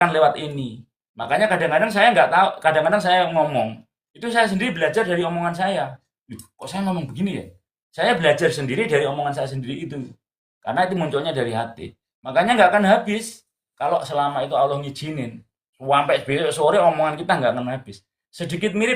lewat ini. Makanya kadang-kadang saya nggak tahu, kadang-kadang saya ngomong, itu saya sendiri belajar dari omongan saya. Kok saya ngomong begini ya? Saya belajar sendiri dari omongan saya sendiri itu. Karena itu munculnya dari hati. Makanya nggak akan habis kalau selama itu Allah ngizinin. Sampai besok sore omongan kita nggak akan habis. Sedikit mirip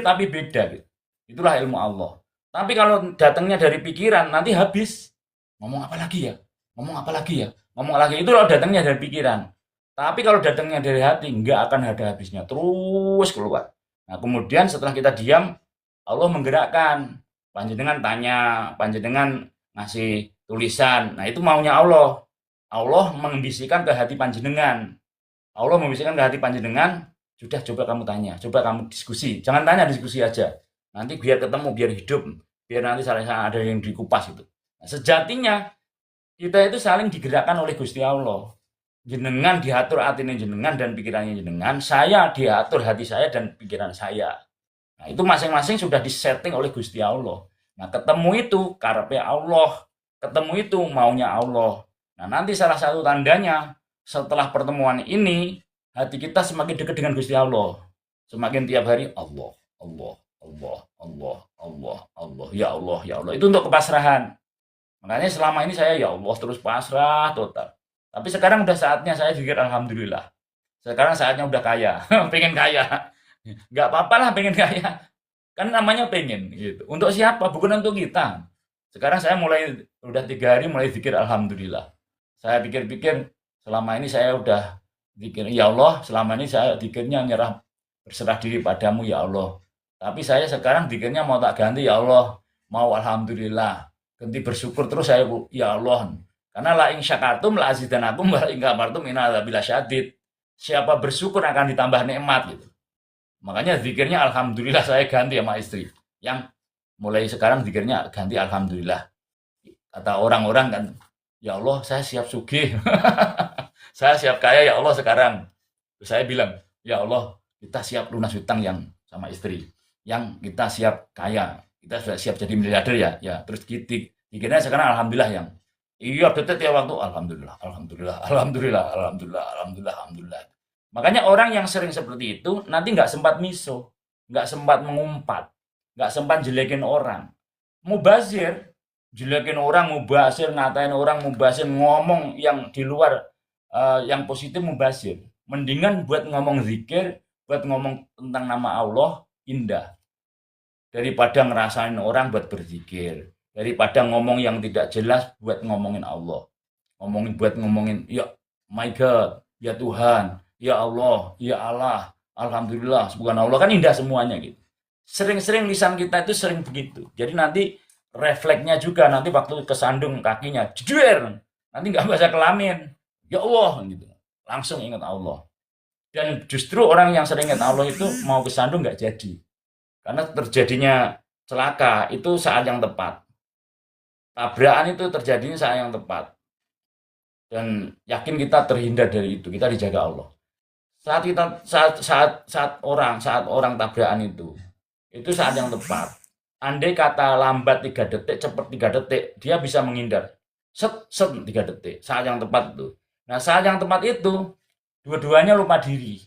tapi beda gitu. Itulah ilmu Allah. Tapi kalau datangnya dari pikiran nanti habis. Ngomong apa lagi ya? Ngomong apa lagi ya? Ngomong lagi itu kalau datangnya dari pikiran. Tapi kalau datangnya dari hati nggak akan ada habisnya. Terus keluar. Nah, kemudian setelah kita diam, Allah menggerakkan. Panjenengan tanya, panjenengan ngasih tulisan. Nah, itu maunya Allah. Allah membisikkan ke hati panjenengan. Allah membisikkan ke hati panjenengan, sudah coba kamu tanya, coba kamu diskusi. Jangan tanya, diskusi aja. Nanti biar ketemu, biar hidup, biar nanti saling ada yang dikupas itu. Nah, sejatinya kita itu saling digerakkan oleh Gusti Allah. Jenengan diatur hatinya jenengan dan pikirannya jenengan, saya diatur hati saya dan pikiran saya. Nah, itu masing-masing sudah disetting oleh Gusti Allah. Nah, ketemu itu karepnya Allah, ketemu itu maunya Allah. Nah, nanti salah satu tandanya setelah pertemuan ini, hati kita semakin dekat dengan Gusti Allah. Semakin tiap hari Allah, Allah, Allah, Allah, Allah, Allah, ya Allah, ya Allah. Itu untuk kepasrahan. Makanya selama ini saya ya Allah terus pasrah total. Tapi sekarang udah saatnya saya zikir alhamdulillah. Sekarang saatnya udah kaya, pengen kaya. Nggak apa-apa lah pengen kaya. Kan namanya pengen gitu. Untuk siapa? Bukan untuk kita. Sekarang saya mulai udah 3 hari mulai zikir alhamdulillah. Saya pikir-pikir selama ini saya udah zikir ya Allah, selama ini saya zikirnya nyerah berserah diri padamu ya Allah. Tapi saya sekarang zikirnya mau tak ganti ya Allah, mau alhamdulillah. Ganti bersyukur terus saya ya Allah. Karena la in syakartum la azidanakum wa in kafartum inna adzabi lasyadid. Siapa bersyukur akan ditambah nikmat gitu. Makanya zikirnya alhamdulillah saya ganti sama istri. Yang mulai sekarang zikirnya ganti alhamdulillah. Kata orang-orang kan, ya Allah saya siap sugih. Saya siap kaya ya Allah sekarang. Terus saya bilang, ya Allah kita siap lunas hutang yang sama istri. Yang kita siap kaya. Kita sudah siap jadi miliarder ya. Ya terus zikirnya sekarang alhamdulillah yang iya, detik tiap waktu alhamdulillah, alhamdulillah, alhamdulillah, alhamdulillah, alhamdulillah, alhamdulillah. Makanya orang yang sering seperti itu nanti nggak sempat miso, nggak sempat mengumpat, nggak sempat jelekin orang. Mubazir, jelekin orang, mubazir, ngatain orang, mubazir, ngomong yang di luar yang positif mubazir. Mendingan buat ngomong zikir, buat ngomong tentang nama Allah indah daripada ngerasain orang buat berzikir. Daripada ngomong yang tidak jelas buat ngomongin Allah. Ngomongin ya my God, ya Tuhan, ya Allah, ya Allah, alhamdulillah, subhanallah kan indah semuanya gitu. Sering-sering lisan kita itu sering begitu. Jadi nanti refleksnya juga nanti waktu kesandung kakinya, jejer, nanti nggak bahasa kelamin, ya Allah gitu. Langsung ingat Allah. Dan justru orang yang sering ingat Allah itu mau kesandung nggak jadi. Karena terjadinya celaka itu saat yang tepat. Tabrakan itu terjadinya saat yang tepat. Dan yakin kita terhindar dari itu, kita dijaga Allah. Saat orang tabrakan itu saat yang tepat. Andai kata lambat 3 detik, cepat 3 detik, dia bisa menghindar. Set, set 3 detik, saat yang tepat itu. Nah, saat yang tepat itu, dua-duanya lupa diri.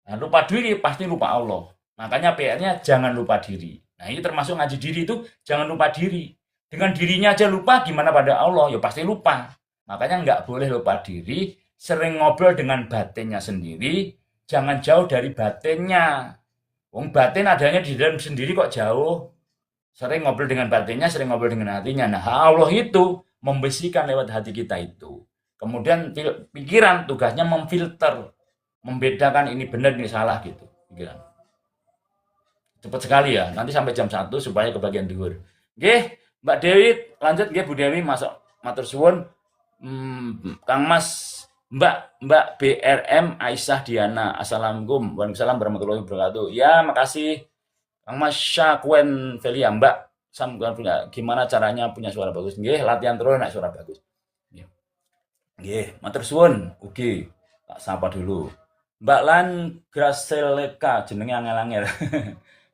Nah, lupa diri pasti lupa Allah. Makanya PR-nya jangan lupa diri. Nah, ini termasuk ngaji diri itu jangan lupa diri. Dengan dirinya aja lupa, gimana pada Allah? Ya pasti lupa. Makanya nggak boleh lupa diri, sering ngobrol dengan batinnya sendiri, jangan jauh dari batinnya. Wong batin adanya di dalam sendiri kok jauh. Sering ngobrol dengan batinnya, sering ngobrol dengan hatinya. Nah, Allah itu membersihkan lewat hati kita itu. Kemudian pikiran tugasnya memfilter, membedakan ini benar, ini salah gitu. Pikiran. Cepat sekali ya, nanti sampai jam 1 supaya kebagian dhuwur. Nggih, Mbak Dewi, lanjut nggih Bu Dewi, masuk matur suwun. Kang Mas, Mbak BRM Aisyah Diana. Assalamualaikum. Waalaikumsalam warahmatullahi wabarakatuh. Ya, makasih. Kang Mas Syakwen Velia, Mbak. Gimana caranya punya suara bagus? Nggih, latihan terus nek suara bagus. Nggih. Nggih, matur suwun. Ugi. Tak sapa dulu. Mbak Lan Graseleka, jenenge angel-angel.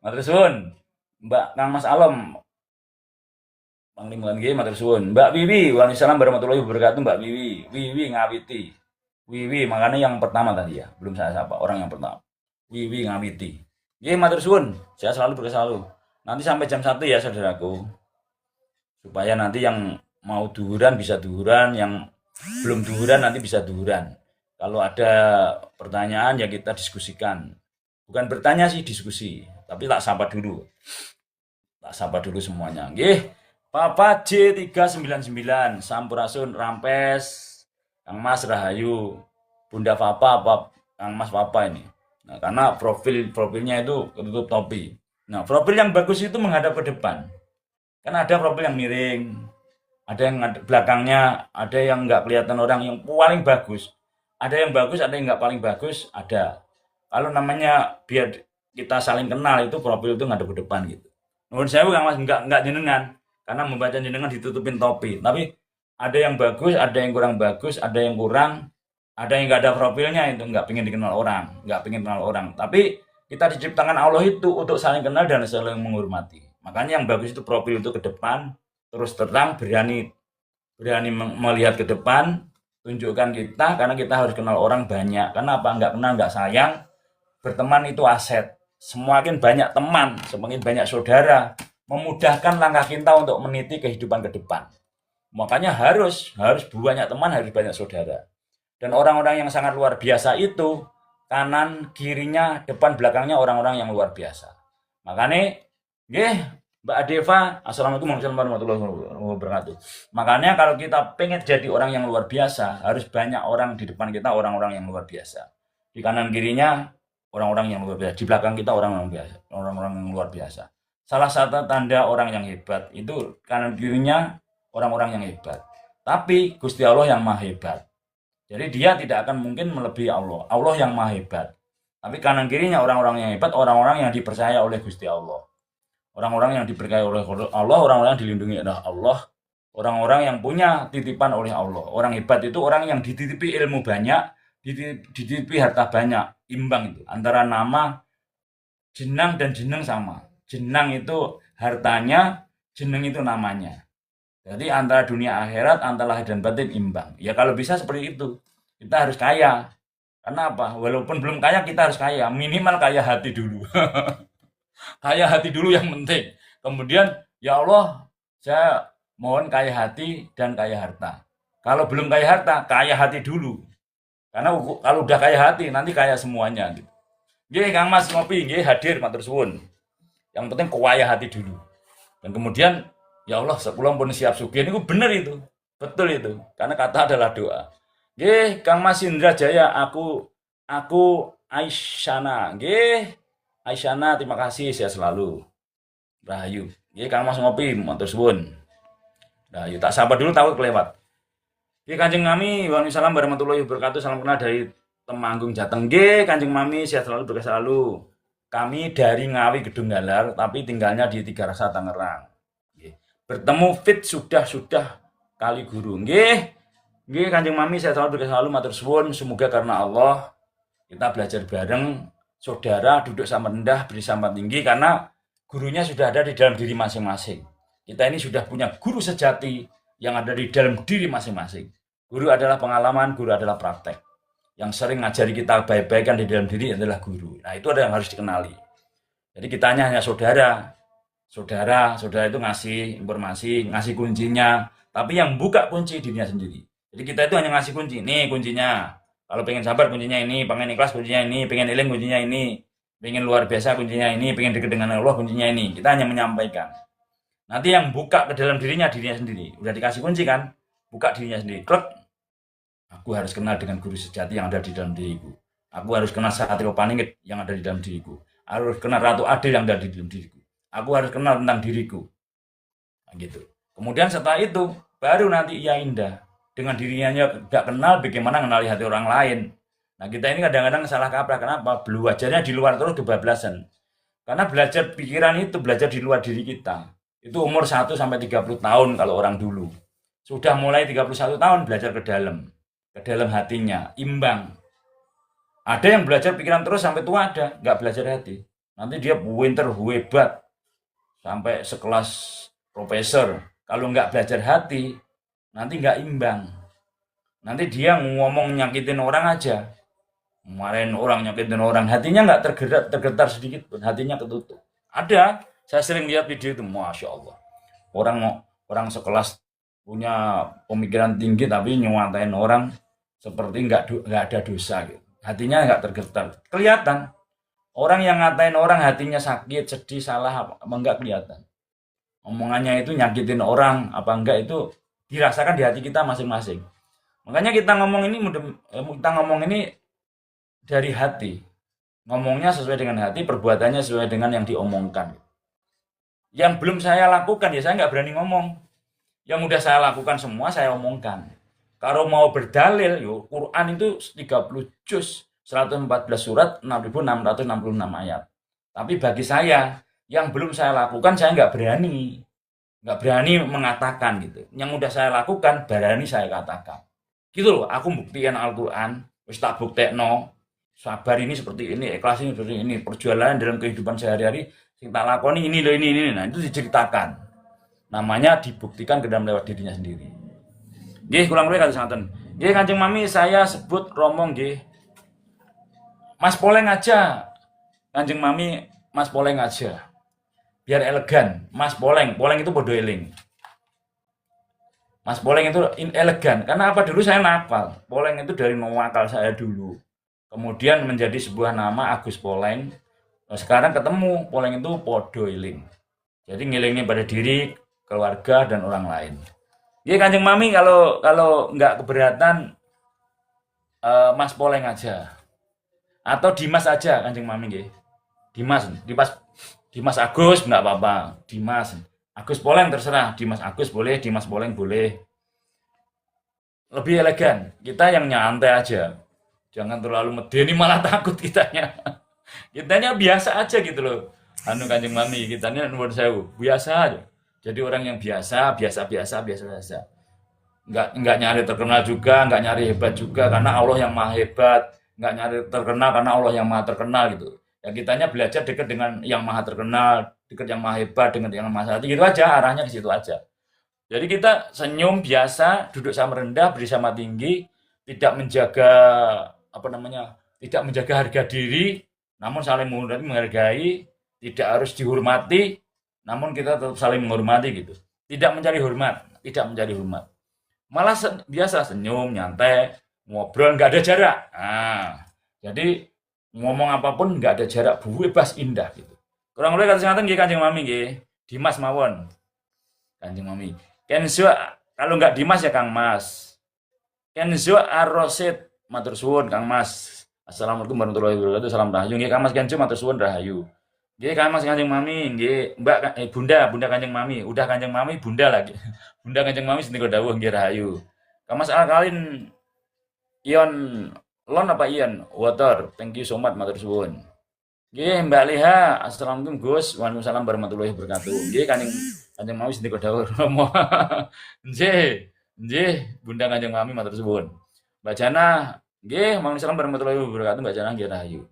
Matur suwun. Mbak Kang Mas Alom, Panglimulan nggih matur suwun. Mbak Wiwi, waalaikumsalam warahmatullahi wabarakatuh Mbak Wiwi. Wiwi ngawiti. Wiwi, makanya yang pertama tadi ya, belum saya sapa, orang yang pertama. Wiwi ngawiti. Nggih, matur suwun. Saya selalu berkah selalu. Nanti sampai jam 1 ya, saudaraku. Supaya nanti yang mau duhuran bisa duhuran, yang belum duhuran nanti bisa duhuran. Kalau ada pertanyaan ya kita diskusikan. Bukan bertanya sih, diskusi. Tapi tak sapa dulu. Tak sapa dulu semuanya. Nggih. Papa J399, Sampurasun Rampes, Kang Mas Rahayu, Bunda Papa, Kang Mas Papa ini. Nah, karena profilnya itu ketutup topi. Nah, profil yang bagus itu menghadap ke depan. Kan ada profil yang miring, ada yang belakangnya, ada yang nggak kelihatan orang, yang paling bagus. Ada yang bagus, ada yang nggak paling bagus, ada. Kalau namanya biar kita saling kenal itu profil itu ngadep ke depan gitu. Menurut saya Kang Mas nggak jenengan, karena membaca jenengan ditutupin topi. Tapi ada yang bagus, ada yang kurang bagus, ada yang kurang, ada yang nggak ada profilnya itu nggak pengen dikenal orang, nggak pengen kenal orang. Tapi kita diciptakan Allah itu untuk saling kenal dan saling menghormati. Makanya yang bagus itu profil itu ke depan, terus terang, berani melihat ke depan, tunjukkan kita, karena kita harus kenal orang banyak. Karena apa? Nggak kenal nggak sayang. Berteman itu aset. Semakin banyak teman, semakin banyak saudara, memudahkan langkah kita untuk meniti kehidupan ke depan. Makanya harus banyak teman, harus banyak saudara. Dan orang-orang yang sangat luar biasa itu, kanan, kirinya, depan, belakangnya orang-orang yang luar biasa. Makanya, Mbak Deva, Assalamualaikum warahmatullahi wabarakatuh. Makanya kalau kita pengen jadi orang yang luar biasa, harus banyak orang di depan kita, orang-orang yang luar biasa. Di kanan kirinya, orang-orang yang luar biasa. Di belakang kita, orang-orang yang luar biasa. Salah satu tanda orang yang hebat, itu kanan kirinya, orang-orang yang hebat. Tapi Gusti Allah yang maha hebat. Jadi dia tidak akan mungkin melebihi Allah. Allah yang maha hebat. Tapi kanan kirinya orang-orang yang hebat, orang-orang yang dipercaya oleh Gusti Allah. Orang-orang yang diberkahi oleh Allah, orang-orang yang dilindungi oleh Allah, orang-orang yang punya titipan oleh Allah. Orang hebat itu orang yang dititipi ilmu banyak, dititipi harta banyak, imbang itu. Antara nama jenang dan jeneng sama. Jenang itu hartanya, jeneng itu namanya. Jadi antara dunia akhirat, antara lahir dan batin imbang. Ya kalau bisa seperti itu. Kita harus kaya. Karena apa? Walaupun belum kaya, kita harus kaya. Minimal kaya hati dulu. Kaya hati dulu yang penting. Kemudian, ya Allah, saya mohon kaya hati dan kaya harta. Kalau belum kaya harta, kaya hati dulu. Karena kalau udah kaya hati, nanti kaya semuanya. Gitu. Nggih, Kang Mas ngopi, nggih hadir, matur suwun. Yang penting kaya hati dulu. Dan kemudian, ya Allah, sepulang pun siap sugih. Ini bener itu. Betul itu. Karena kata adalah doa. Nggih, Kang Mas Indra Jaya, aku Aisyana. Nggih, Aisyana, terima kasih, saya selalu. Rahayu. Nggih, Kang Mas ngopi, matur suwun. Rahayu, tak sabar dulu takut kelewat. Nggih, Kanjeng Mami, waalaikumsalam warahmatullahi wabarakatuh. Salam kenal dari Temanggung Jateng. Nggih, Kanjeng Mami, sehat selalu, berkah selalu. Kami dari Ngawi Gedung Galar, tapi tinggalnya di Tiga Rasa Tangerang. Nggih. Bertemu fit sudah kali guru. Nggih. Nggih, Kanjeng Mami, sehat selalu, berkah selalu, matur suwun. Semoga karena Allah kita belajar bareng, saudara duduk sama rendah, beri sama tinggi, karena gurunya sudah ada di dalam diri masing-masing. Kita ini sudah punya guru sejati yang ada di dalam diri masing-masing. Guru adalah pengalaman, guru adalah praktek. Yang sering ngajari kita baik-baikan di dalam diri adalah guru. Nah, itu ada yang harus dikenali. Jadi kita hanya saudara. Saudara itu ngasih informasi, ngasih kuncinya. Tapi yang buka kunci dirinya sendiri. Jadi kita itu hanya ngasih kunci. Nih kuncinya. Kalau pengen sabar kuncinya ini, pengen ikhlas kuncinya ini, pengen ilim kuncinya ini, pengen luar biasa kuncinya ini, pengen dekat dengan Allah kuncinya ini. Kita hanya menyampaikan. Nanti yang buka ke dalam dirinya sendiri. Udah dikasih kunci kan? Buka dirinya sendiri. Klek. Aku harus kenal dengan guru sejati yang ada di dalam diriku. Aku harus kenal Satrio Paningit yang ada di dalam diriku. Aku harus kenal Ratu Adil yang ada di dalam diriku. Aku harus kenal tentang diriku. Nah, gitu. Kemudian setelah itu, baru nanti ia indah. Dengan dirinya gak kenal, bagaimana mengenali hati orang lain. Nah, kita ini kadang-kadang salah kaprah. Kenapa? Belajarnya di luar terus kebablasan. Karena belajar pikiran itu, belajar di luar diri kita. Itu umur 1 sampai 30 tahun kalau orang dulu. Sudah mulai 31 tahun belajar ke dalam hatinya, imbang. Ada yang belajar pikiran terus sampai tua, ada, nggak belajar hati. Nanti dia pinter, hebat, sampai sekelas profesor. Kalau nggak belajar hati, nanti nggak imbang. Nanti dia ngomong nyakitin orang aja. Kemarin orang nyakitin orang, hatinya nggak tergetar sedikit pun, hatinya ketutup. Ada, saya sering lihat video itu, masya Allah. Orang orang sekelas punya pemikiran tinggi tapi nyuatain orang seperti nggak ada dosa gitu. Hatinya nggak tergetar. Kelihatan. Orang yang ngatain orang hatinya sakit, sedih, salah apa enggak kelihatan. Omongannya itu nyakitin orang apa enggak itu dirasakan di hati kita masing-masing. Makanya kita ngomong ini dari hati. Ngomongnya sesuai dengan hati, perbuatannya sesuai dengan yang diomongkan. Yang belum saya lakukan ya saya nggak berani ngomong. Yang udah saya lakukan semua saya omongkan. Kalau mau berdalil, yuk Quran itu 30 juz, 114 surat, 6.666 ayat. Tapi bagi saya, yang belum saya lakukan saya nggak berani mengatakan gitu. Yang udah saya lakukan, berani saya katakan. Gitu loh, aku buktikan Al-Quran, wis tak buktekno, sabar ini seperti ini, ikhlas ini seperti ini, perjuangan dalam kehidupan sehari-hari, sing tak lakoni ini loh ini, nah itu diceritakan. Namanya dibuktikan ke dalam lewat dirinya sendiri. Nggih, kurang lebih kata santen. Nggih, Kanjeng Mami saya sebut Romo nggih. Mas Poleng aja. Kanjeng Mami Mas Poleng aja. Biar elegan. Mas Poleng, Poleng itu bodo eling. Mas Poleng itu elegan. Karena apa dulu saya nakal. Poleng itu dari nawakal saya dulu. Kemudian menjadi sebuah nama Agus Poleng. Nah, sekarang ketemu Poleng itu podo eling. Jadi ngilingnya pada diri, keluarga dan orang lain. Jadi Kanjeng Mami kalau nggak keberatan Mas Poleng aja atau Dimas aja Kanjeng Mami nggih. Dimas Agus nggak apa-apa. Dimas Agus Poleng terserah. Dimas Agus boleh, Dimas Poleng boleh. Lebih elegan. Kita yang nyantai aja. Jangan terlalu medeni malah takut kitanya. Kitanya biasa aja gitu loh. Kanjeng Mami, kitanya nuwun sewu, biasa aja. Jadi orang yang biasa. Nggak nyari terkenal juga, nggak nyari hebat juga, karena Allah yang maha hebat. Nggak nyari terkenal karena Allah yang maha terkenal gitu. Ya kitanya belajar dekat dengan yang maha terkenal, dekat yang maha hebat, dengan yang maha hati, gitu aja, arahnya ke situ aja. Jadi kita senyum biasa, duduk sama rendah, beri sama tinggi, tidak menjaga tidak menjaga harga diri, namun saling menghargai, tidak harus dihormati, namun kita tetap saling menghormati gitu. Tidak mencari hormat. Malah biasa senyum, nyantai, ngobrol, nggak ada jarak. Nah, jadi ngomong apapun nggak ada jarak, bebas indah gitu. Kurang lebih kata singkatan Kanjeng Mami nggih. Dimas mawon. Kanjeng Mami. Kenzo kalau nggak Dimas ya Kang Mas. Kenzo Arosid matur suwun Kang Mas. Assalamualaikum warahmatullahi wabarakatuh. Salam rahayu nggih Kang Mas Kenzo matur suwun rahayu. Nggih Kang Mas Kanjeng Mami, nggih Mbak Bunda Kanjeng Mami, udah Kanjeng Mami Bunda lagi. Bunda Kanjeng Mami sendiri dawuh nggih rahayu. Kang Mas Alkalin Ion Lon apa Ian? Water. Thank you so much matur suwun. Nggih Mbak Liha, Assalamualaikum Gus. Waalaikumsalam warahmatullahi wabarakatuh. Nggih Kanjeng Mami sendiri dawuh. Nggih Bunda Kanjeng Mami matur suwun. Mbak Jana, nggih waalaikumsalam warahmatullahi wabarakatuh. Mbak Jana nggih rahayu.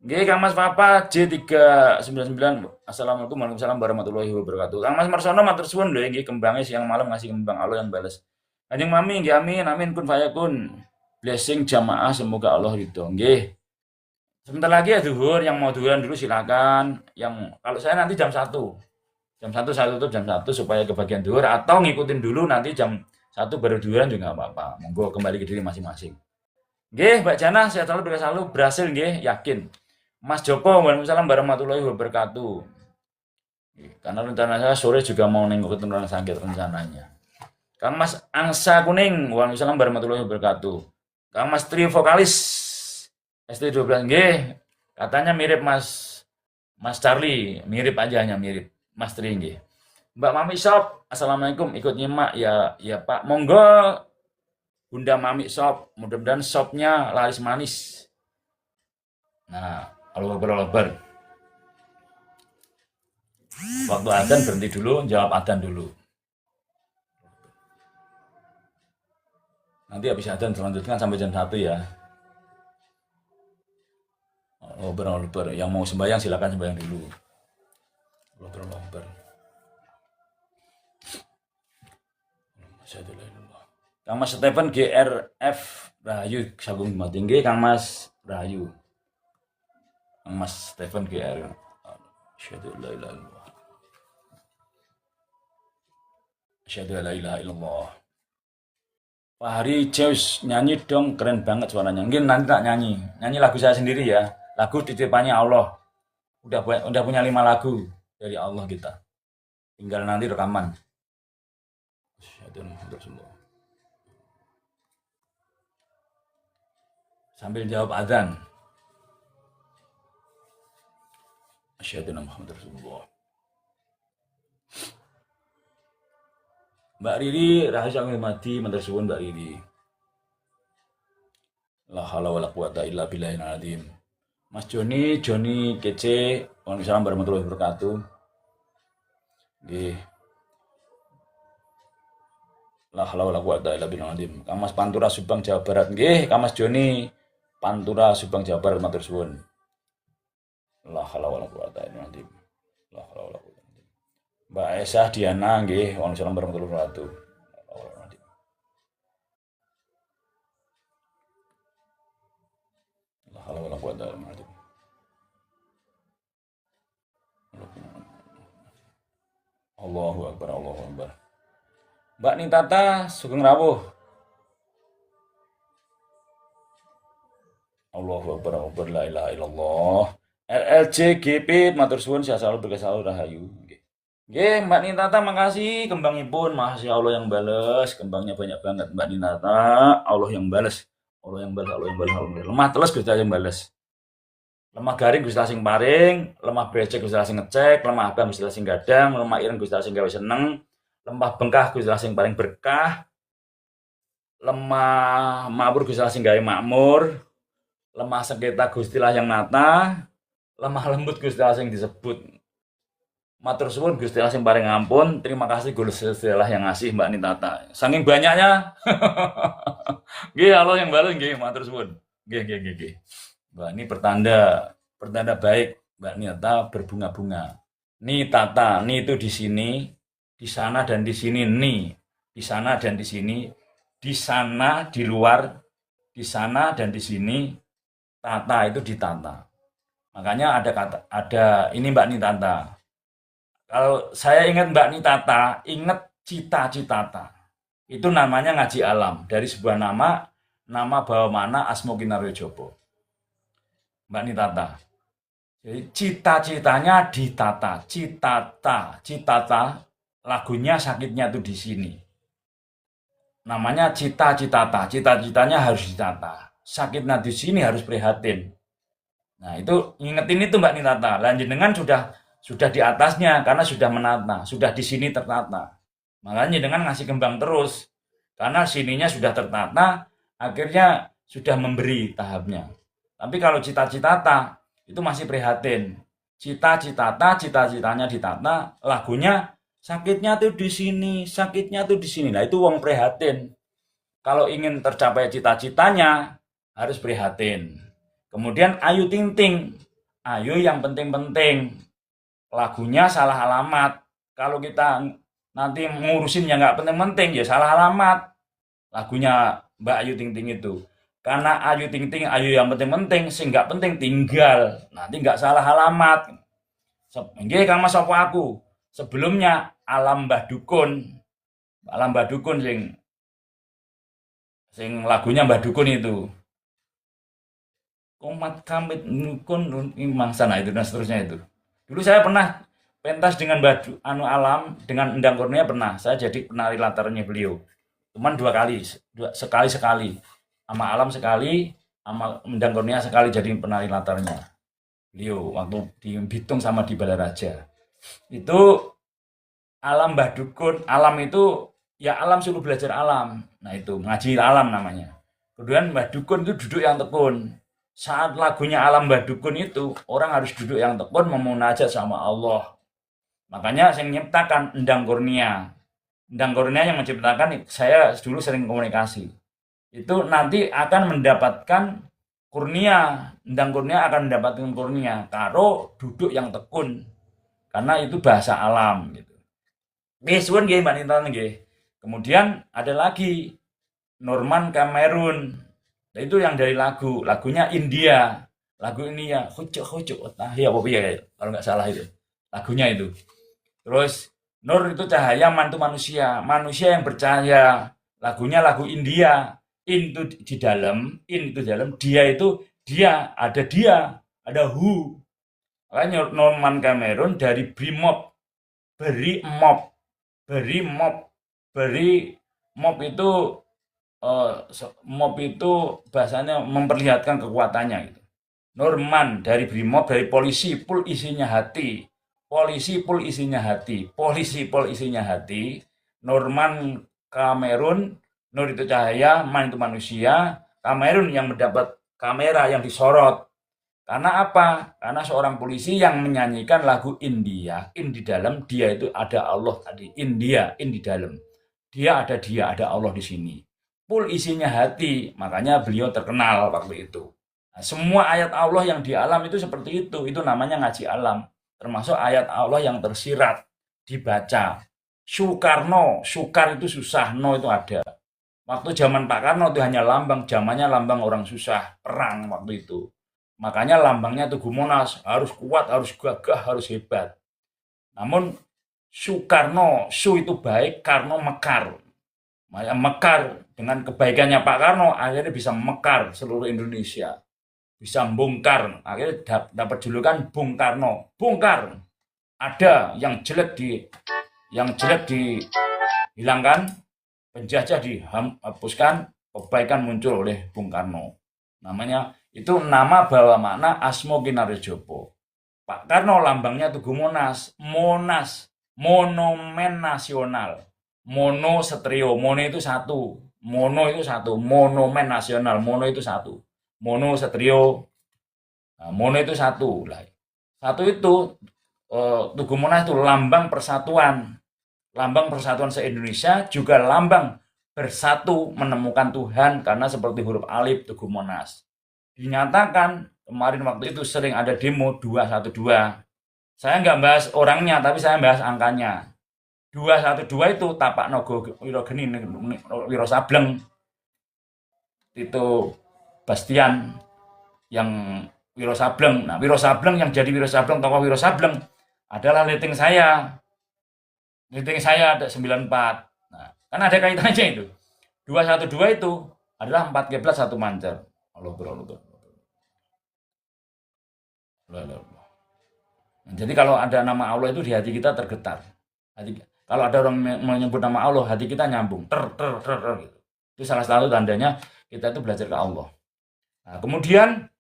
Nggih Kang Mas Papa J399. Assalamualaikum warahmatullahi warahmatullahi wabarakatuh. Kang Mas Marsono matur suwun lho nggih kembangnya siang malam ngasih kembang Allah yang balas. Kanjeng Mami nggih amin kun fayakun. Blessing jamaah semoga Allah ridho. Nggih. Sebentar lagi ya zuhur, yang mau zuhuran dulu silakan. Yang kalau saya nanti jam 1. Jam 1 saya tutup jam 1 supaya kebagian zuhur atau ngikutin dulu nanti jam 1 baru zuhuran juga enggak apa-apa. Monggo kembali ke diri masing-masing. Nggih, Mbak Jana sehat selalu berhasil nggih, yakin. Mas Joko, waalaikumsalam warahmatullahi wabarakatuh. Karena rencana saya sore juga mau nengok keturunan sakit rencananya. Kang Mas Angsa Kuning, waalaikumsalam warahmatullahi wabarakatuh. Kang Mas Trio Vokalis, ST12, nggih. Katanya mirip Mas Charlie, mirip aja hanya mirip. Mas Tri nggih. Mbak Mami Shop, assalamualaikum, ikut nyimak ya Pak. Monggo Bunda Mami Shop, mudah-mudahan shopnya laris manis. Nah, Allah Akbar. Waktu adzan berhenti dulu, jawab adzan dulu. Nanti habis adzan selanjutnya sampai jam 1 ya. Allah Akbar. Yang mau sembahyang silakan sembahyang dulu. Allah Akbar. Masyaallah. Kang Mas Stephen GRF Rahayu sagung mati nggih Kang Mas Rahayu. Kang Mas Stephen GR. Asyhadu an la ilaha illallah. Asyhadu an la ilaha illallah. Fahri Zeus nyanyi dong, keren banget suaranya. Mungkin nanti tak nyanyi. Nyanyi lagu saya sendiri ya. Lagu titipannya Allah. Udah punya 5 lagu dari Allah kita. Tinggal nanti rekaman. Sambil jawab adzan. Asyhadu anna Muhammadar Rasulullah. Mbak Riri, rahasia mati, matur suwun Mbak Riri. La haula wala quwata illa billahil azim. Mas Joni kece, waalaikumsalam warahmatullahi wabarakatuh. Nggih. La haula wala quwata illa billahil azim. Kang Mas Pantura Subang Jawa Barat. Nggih, Kang Mas Joni Pantura Subang Jawa Barat matur suwun. La haula wala quwata illa billah. La haula wala quwata. Mbak Esa Diana nggih, waalaikumsalam warahmatullahi wabarakatuh. La haula wala quwata illa billah. Allahu akbar, Allahu akbar. Mbak Nitata Sugeng Rawuh. Allahu akbar, Allahu akbar, la ilaha illallah. LLJ GP matur suwun sehat selalu berkah selalu rahayu. Nggih, Mbak Nitata makasih kembangipun, makasih Allah yang bales, kembangnya banyak banget Mbak Nitata, Allah yang bales. Allah yang bales, Allah yang bales, Allah yang bales. Lemah teles Gusti Allah yang bales. Lemah garing Gusti Allah sing paring, lemah becek Gusti Allah sing ngecek, lemah abang Gusti Allah sing gadang, lemah ireng Gusti Allah sing gawe seneng, lemah bengkah Gusti Allah sing paring berkah, lemah makmur Gusti Allah sing gawe makmur, lemah sengketa Gusti Allah yang nata, lemah lembut Gusti Allah sing disebut. Matur suwun Gusti Allah sing paring ampun. Terima kasih Gusti Allah yang ngasih Mbak Nitata. Saking banyaknya. Nggih, Allah yang bales nggih, matur suwun. Nggih. Mbak ini pertanda baik Mbak Nitata berbunga-bunga. Nitata, ni itu di sini, di sana dan di sini ni. Di sana dan di sini, di sana di luar, di sana dan di sini. Tata itu ditata. Makanya ada ini Mbak Nitata. Kalau saya ingat Mbak Nitata, ingat cita-citata. Itu namanya ngaji alam. Dari sebuah nama bawa mana Asmo Kinaryo Jopo. Mbak Nitata. Jadi cita-citanya ditata. Citata. Lagunya sakitnya itu di sini. Namanya cita-citata. Cita-citanya harus ditata. Sakitnya di sini harus prihatin. Nah itu ingetin itu Mbak Nitata. Lanjut dengan sudah di atasnya karena sudah menata, sudah di sini tertata. Makanya dengan ngasih kembang terus. Karena sininya sudah tertata, akhirnya sudah memberi tahapnya. Tapi kalau cita-citata itu masih prihatin. Cita-citanya ditata, lagunya sakitnya tuh di sini, sakitnya tuh di sini. Nah, itu wong prihatin. Kalau ingin tercapai cita-citanya harus prihatin. Kemudian ayu ting ting. Ayu yang penting-penting. Lagunya salah alamat. Kalau kita nanti ngurusin yang nggak penting-penting ya salah alamat. Lagunya Mbak Ayu Ting Ting itu. Karena Ayu Ting Ting, ayu yang penting-penting, sing nggak penting tinggal. Nanti nggak salah alamat. Nggih Kang Mas apa aku? Sebelumnya Alam Mbah Dukun. Alam Mbah Dukun sing lagunya Mbah Dukun itu. Komat kamit nukun mangsa, nah itu dan seterusnya itu. Dulu saya pernah pentas dengan Alam, dengan Endang Kurnia pernah. Saya jadi penari latarnya beliau. Cuman 2 kali, sekali. Sama Alam sekali, sama Endang Kurnia sekali jadi penari latarnya. Beliau waktu di Bitung sama di Balaraja. Itu Alam Mbah Dukun, Alam itu ya Alam suruh belajar alam. Nah itu ngaji alam namanya. Kemudian Mbah Dukun itu duduk yang tekun. Saat lagunya Alam Mbah Dukun itu, orang harus duduk yang tekun memunajat sama Allah. Makanya saya menciptakan Endang Kurnia. Endang Kurnia yang menciptakan, saya dulu sering komunikasi. Itu nanti akan mendapatkan kurnia. Endang Kurnia akan mendapatkan kurnia. Karo duduk yang tekun. Karena itu bahasa alam. Gitu. Suwun nggih Mbak Nitata nggih. Kemudian ada lagi Norman Cameron. Nah, itu yang dari lagunya India. Lagu ini ya, hujuk hujuk, ya apa ya, kalau nggak salah itu. Lagunya itu. Terus Nur itu cahaya, Man itu manusia. Manusia yang bercahaya. Lagunya lagu India. In itu di dalam, in itu di dalam, dia, ada who. Makanya Norman Cameron dari Brimob, beri mob, beri mob, beri mob itu mob itu bahasanya memperlihatkan kekuatannya gitu. Norman dari Brimob, dari polisi, pul isinya hati. Polisi, pul isinya hati. Polisi, pul isinya hati. Norman Cameron, Nur itu cahaya, Man itu manusia. Cameron yang mendapat kamera yang disorot. Karena apa? Karena seorang polisi yang menyanyikan lagu India, in di dalam, dia itu ada Allah tadi. India, in di dalam. Dia, ada Allah di sini. Pul isinya hati, makanya beliau terkenal waktu itu. Nah, semua ayat Allah yang di alam itu seperti itu namanya ngaji alam. Termasuk ayat Allah yang tersirat, dibaca. Soekarno, sukar itu susah, no itu ada. Waktu zaman Pak Karno itu hanya lambang, zamannya lambang orang susah, perang waktu itu. Makanya lambangnya Tugu Monas, harus kuat, harus gagah, harus hebat. Namun Soekarno, Su itu baik, Karno mekar. Mekar dengan kebaikannya Pak Karno, akhirnya bisa mekar seluruh Indonesia. Bisa bongkar, akhirnya dapat julukan Bung Karno. Bongkar, ada yang jelek dihilangkan, penjajah dihapuskan, kebaikan muncul oleh Bung Karno. Namanya itu nama bawa makna Asmo Kinarejopo. Pak Karno lambangnya Tugu Monas, Monas, monumen nasional. Mono setrio, mono itu satu, monumen nasional, mono itu satu, mono setrio, nah, mono itu satu, satu itu Tugu Monas itu lambang persatuan se-Indonesia, juga lambang bersatu menemukan Tuhan, karena seperti huruf alif Tugu Monas. Dinyatakan kemarin waktu itu sering ada demo 212. Saya nggak bahas orangnya, tapi saya bahas angkanya. 212 itu tapak nogo wiro geni wiro sableng itu Bastian yang wiro sableng. Nah, wiro sableng yang jadi wiro sableng, tokoh wiro sableng adalah leting saya ada 94. Nah, kan ada kaitannya itu. 212 itu adalah 4 kiblat 1 mancer. Allah. Nah, jadi kalau ada nama Allah itu di hati kita tergetar. Kalau ada orang menyebut nama Allah, hati kita nyambung, gitu. Itu salah satu tandanya kita itu belajar ke Allah. Nah, kemudian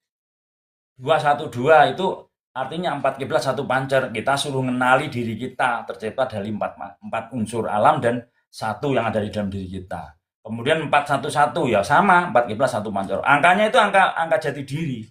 212 itu artinya 4 kiblat 1 pancer. Kita suruh mengenali diri kita tercipta dari 4 unsur alam dan 1 yang ada di dalam diri kita. Kemudian 411 ya sama, 4 kiblat 1 pancer. Angkanya itu angka jati diri.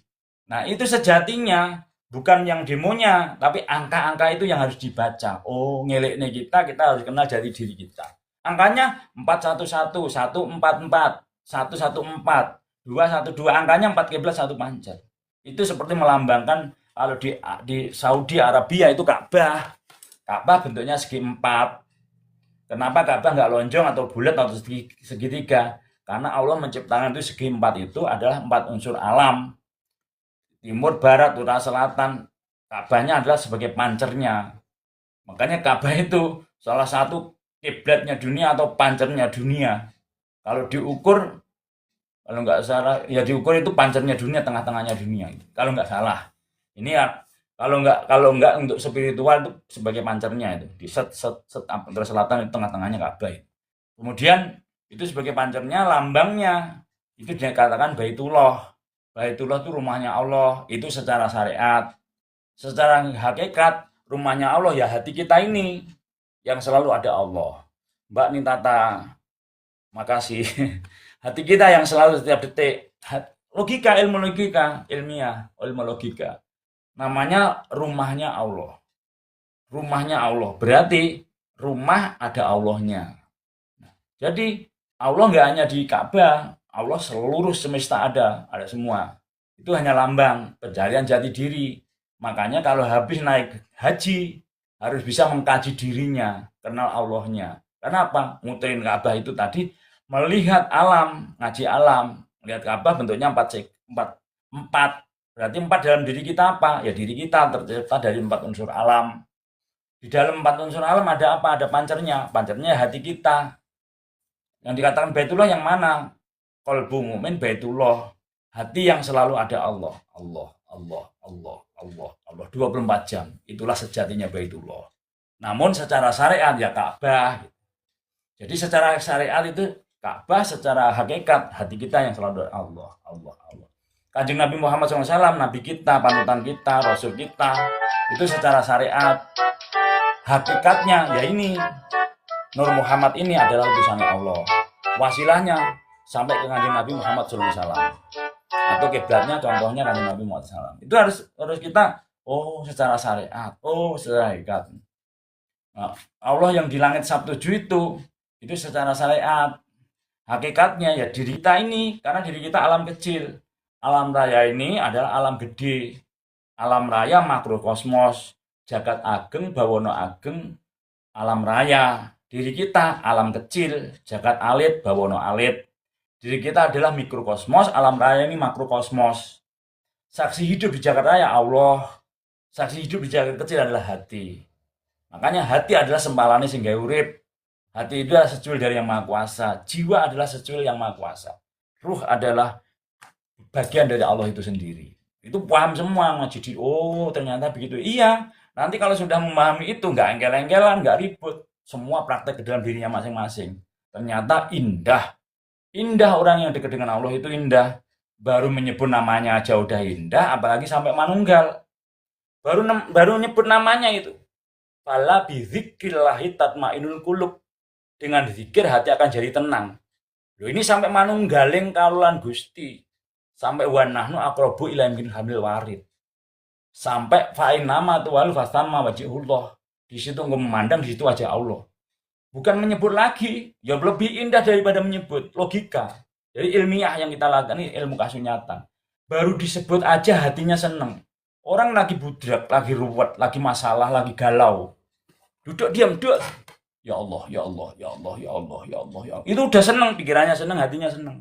Nah, itu sejatinya bukan yang demonya, tapi angka-angka itu yang harus dibaca. Oh, ngeleknya kita harus kenal jati diri kita. Angkanya 411, 144, 114, 212, angkanya 4 kiblat 1 pancer. Itu seperti melambangkan kalau di Saudi Arabia itu Ka'bah. Ka'bah bentuknya segi 4. Kenapa Ka'bah nggak lonjong atau bulat atau segitiga? Karena Allah menciptakan itu segi 4 itu adalah 4 unsur alam. Timur, barat, utara, selatan. Ka'bahnya adalah sebagai pancernya. Makanya Ka'bah itu salah satu kiblatnya dunia atau pancernya dunia. Kalau diukur, kalau nggak salah, ya diukur itu pancernya dunia, tengah-tengahnya dunia. Kalau nggak salah. Ini ya, kalau nggak untuk spiritual itu sebagai pancernya itu. Di set antara selatan itu tengah-tengahnya Ka'bah. Kemudian itu sebagai pancernya, lambangnya itu dikatakan Baitullah. Baitullah itu rumahnya Allah, itu secara syariat. Secara hakikat, rumahnya Allah ya hati kita ini, yang selalu ada Allah. Mbak Nintata, makasih. Hati kita yang selalu setiap detik. Logika, ilmu logika, ilmiah, ilmu logika. Namanya rumahnya Allah. Rumahnya Allah, berarti rumah ada Allahnya. Jadi Allah nggak hanya di Ka'bah, Allah seluruh semesta ada semua. Itu hanya lambang pencarian jati diri. Makanya kalau habis naik haji harus bisa mengkaji dirinya, kenal Allahnya. Karena apa? Muterin Ka'bah itu tadi melihat alam, ngaji alam, melihat Ka'bah bentuknya empat. Berarti empat dalam diri kita apa? Ya diri kita tercipta dari 4 unsur alam. Di dalam 4 unsur alam ada apa? Ada pancernya. Pancernya hati kita. Yang dikatakan Baitullah yang mana? Qalbu mu'min Baitullah. Hati yang selalu ada Allah. Allah, Allah, Allah, Allah, Allah. 24 jam. Itulah sejatinya Baitullah. Namun secara syariat ya Ka'bah. Jadi secara syariat itu Ka'bah, secara hakikat hati kita yang selalu ada Allah, Allah, Allah. Kanjeng Nabi Muhammad SAW, Nabi kita, panutan kita, Rasul kita, itu secara syariat. Hakikatnya ya ini, Nur Muhammad ini adalah utusannya Allah. Wasilahnya sampai ke Kanjeng Nabi Muhammad SAW. Atau kiblatnya contohnya Kanjeng Nabi Muhammad SAW. Itu harus kita, secara syariat, secara hakikat. Nah, Allah yang di langit Sabtu itu secara syariat. Hakikatnya ya diri kita ini, karena diri kita alam kecil. Alam raya ini adalah alam gede. Alam raya makrokosmos, jagat ageng, bawono ageng, alam raya. Diri kita alam kecil, jagat alit, bawono alit. Diri kita adalah mikrokosmos, alam raya ini makrokosmos. Saksi hidup di jagat raya Allah. Saksi hidup di jagat kecil adalah hati. Makanya hati adalah sempalane sing gawe urip. Hati itu adalah secuil dari yang Maha Kuasa. Jiwa adalah secuil yang Maha Kuasa. Ruh adalah bagian dari Allah itu sendiri. Itu paham semua ngaji di ternyata begitu. Iya, nanti kalau sudah memahami itu nggak engkel-engkelan, nggak ribut. Semua praktek ke dalam dirinya masing-masing. Ternyata indah. Indah orang yang dekat dengan Allah itu indah. Baru menyebut namanya aja udah indah, apalagi sampai manunggal. Baru nyebut namanya itu. Fala bizikrillahi tatmainul qulub. Dengan zikir hati akan jadi tenang. Loh ini sampai manunggaling kalulan Gusti. Sampai wanahnu aqrabu ila min hamil warid. Sampai fa'in nama tuwal fasama wajhullah. Di situ engkau memandang, di situ wajah Allah. Bukan menyebut lagi, yang lebih indah daripada menyebut logika. Jadi ilmiah yang kita lakukan ini ilmu kasunyatan. Baru disebut aja hatinya seneng. Orang lagi budrak, lagi ruwet, lagi masalah, lagi galau. Duduk diam, duduk. Ya Allah, ya Allah, ya Allah, ya Allah, ya Allah, ya Allah. Itu udah seneng, pikirannya seneng, hatinya seneng.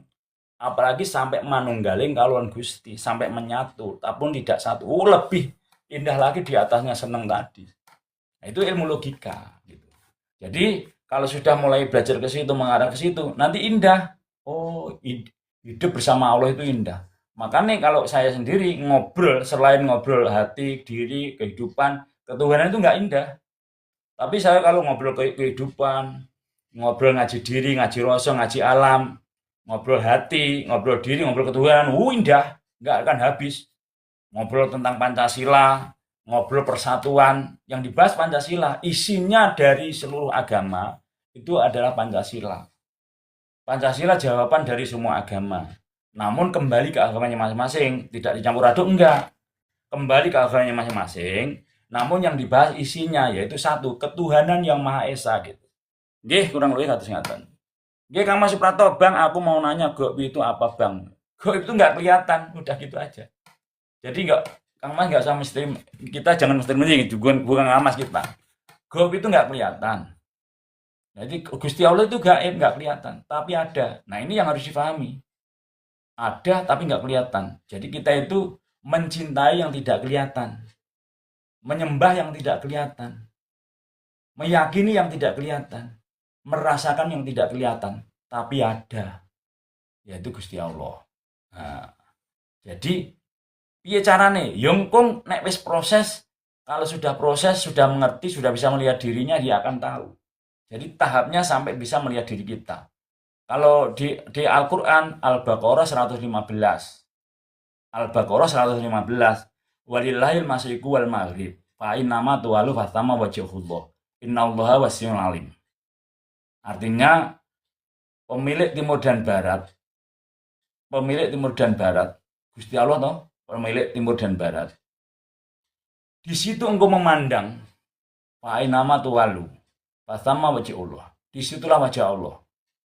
Apalagi sampai manunggaling kaluan Gusti, sampai menyatu, tapi tidak satu. Lebih indah lagi di atasnya seneng tadi. Nah, itu ilmu logika. Gitu. Jadi kalau sudah mulai belajar ke situ, mengarah ke situ, nanti indah. Hidup bersama Allah itu indah. Makanya kalau saya sendiri ngobrol, selain ngobrol hati, diri, kehidupan, ketuhanan itu nggak indah. Tapi saya kalau ngobrol kehidupan, ngobrol ngaji diri, ngaji rasa, ngaji alam, ngobrol hati, ngobrol diri, ngobrol ketuhanan, indah, nggak akan habis. Ngobrol tentang Pancasila, ngobrol persatuan, yang dibahas Pancasila, isinya dari seluruh agama, itu adalah Pancasila. Pancasila jawaban dari semua agama. Namun kembali ke agamanya masing-masing, tidak dicampur aduk, enggak. Kembali ke agamanya masing-masing, namun yang dibahas isinya, yaitu satu, ketuhanan yang Maha Esa, gitu. Nggih, kurang lebih satu singkatan. Nggih, Kang Mas Suprato, Bang, aku mau nanya goib itu apa, Bang? Goib itu nggak kelihatan, udah gitu aja. Jadi Kang Mas nggak usah misteri, kita jangan misteri juga, bukan Kang Mas kita. Goib itu nggak kelihatan. Jadi Gusti Allah itu gaib, nggak kelihatan, tapi ada. Nah ini yang harus difahami. Ada tapi nggak kelihatan. Jadi kita itu mencintai yang tidak kelihatan. Menyembah yang tidak kelihatan. Meyakini yang tidak kelihatan. Merasakan yang tidak kelihatan, tapi ada, yaitu Gusti Allah. Nah, jadi piye carane? Yongkong nek wis proses, kalau sudah proses, sudah mengerti, sudah bisa melihat dirinya, dia akan tahu. Jadi tahapnya sampai bisa melihat diri kita. Kalau di Al-Qur'an Al-Baqarah 115. Al-Baqarah 115. Walillahil masyriqu wal maghrib. Fa innama tuwalu fatama wajhullah. Innallaha wasi'un alim. Artinya pemilik timur dan barat, Gusti Allah toh, pemilik timur dan barat. Di situ engkau memandang, fa nama tuwalu, fasama wajhullah. Disitulah wajah Allah.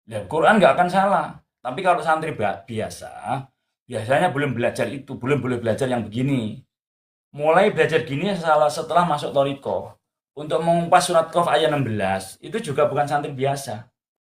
Ya, Quran nggak akan salah. Tapi kalau santri biasanya belum belajar itu, belum boleh belajar yang begini. Mulai belajar gini setelah masuk Thariqah. Untuk mengupas surat Qaf ayat 16, itu juga bukan santri biasa.